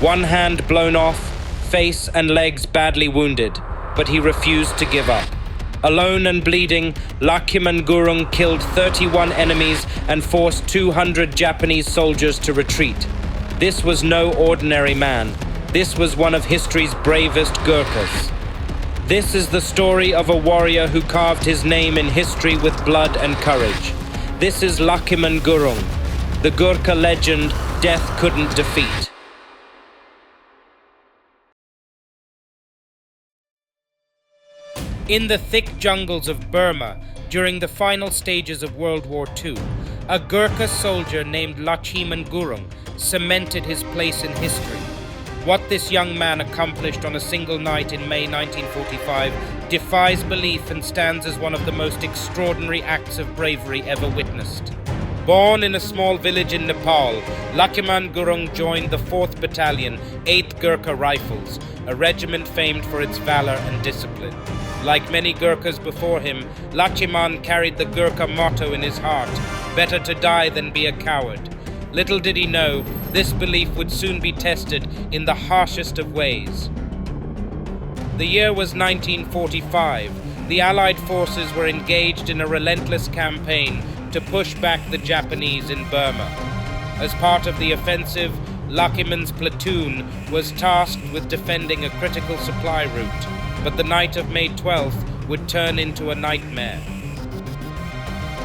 One hand blown off, face and legs badly wounded, but he refused to give up. Alone and bleeding, Lachhiman Gurung killed 31 enemies and forced 200 Japanese soldiers to retreat. This was no ordinary man. This was one of history's bravest Gurkhas. This is the story of a warrior who carved his name in history with blood and courage. This is Lachhiman Gurung, the Gurkha legend death couldn't defeat. In the thick jungles of Burma, during the final stages of World War II, a Gurkha soldier named Lachhiman Gurung cemented his place in history. What this young man accomplished on a single night in May 1945 defies belief and stands as one of the most extraordinary acts of bravery ever witnessed. Born in a small village in Nepal, Lachhiman Gurung joined the 4th Battalion, 8th Gurkha Rifles, a regiment famed for its valor and discipline. Like many Gurkhas before him, Lachhiman carried the Gurkha motto in his heart, better to die than be a coward. Little did he know, this belief would soon be tested in the harshest of ways. The year was 1945. The Allied forces were engaged in a relentless campaign to push back the Japanese in Burma. As part of the offensive, Lachhiman's platoon was tasked with defending a critical supply route, but the night of May 12th would turn into a nightmare.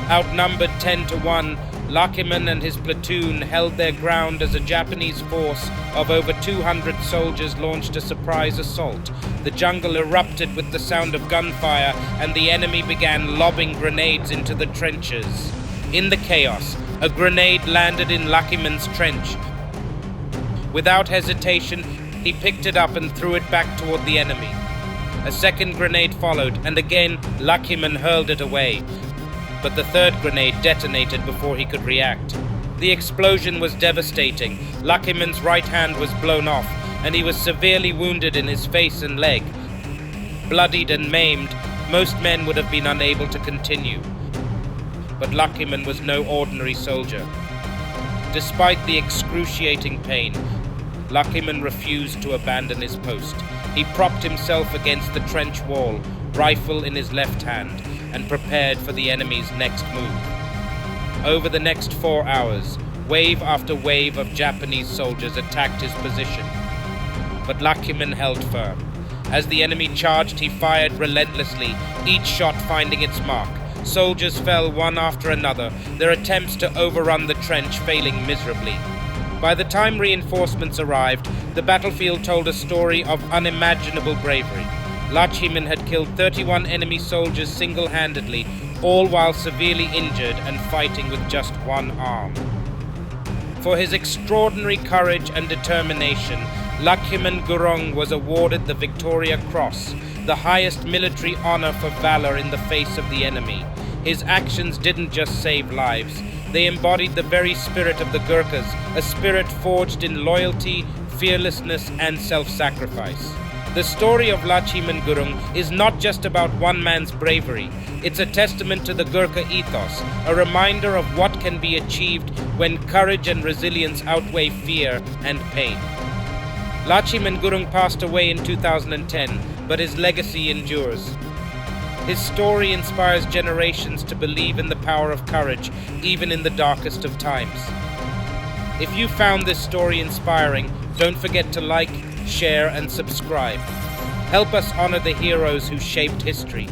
Outnumbered 10-1, Lachhiman and his platoon held their ground as a Japanese force of over 200 soldiers launched a surprise assault. The jungle erupted with the sound of gunfire, and the enemy began lobbing grenades into the trenches. In the chaos, a grenade landed in Lachhiman's trench. Without hesitation, he picked it up and threw it back toward the enemy. A second grenade followed, and again Lachhiman hurled it away. But the third grenade detonated before he could react. The explosion was devastating. Lachhiman's right hand was blown off, and he was severely wounded in his face and leg. Bloodied and maimed, most men would have been unable to continue. But Lachhiman was no ordinary soldier. Despite the excruciating pain, Lachhiman refused to abandon his post. He propped himself against the trench wall, rifle in his left hand, and prepared for the enemy's next move. Over the next 4 hours, wave after wave of Japanese soldiers attacked his position. But Lachhiman held firm. As the enemy charged, he fired relentlessly, each shot finding its mark. Soldiers fell one after another, their attempts to overrun the trench failing miserably. By the time reinforcements arrived, the battlefield told a story of unimaginable bravery. Lachhiman had killed 31 enemy soldiers single-handedly, all while severely injured and fighting with just one arm. For his extraordinary courage and determination, Lachhiman Gurung was awarded the Victoria Cross, the highest military honor for valor in the face of the enemy. His actions didn't just save lives, they embodied the very spirit of the Gurkhas, a spirit forged in loyalty, fearlessness, and self-sacrifice. The story of Lachhiman Gurung is not just about one man's bravery. It's a testament to the Gurkha ethos, a reminder of what can be achieved when courage and resilience outweigh fear and pain. Lachhiman Gurung passed away in 2010, but his legacy endures. His story inspires generations to believe in the power of courage, even in the darkest of times. If you found this story inspiring, don't forget to like, share, and subscribe. Help us honor the heroes who shaped history.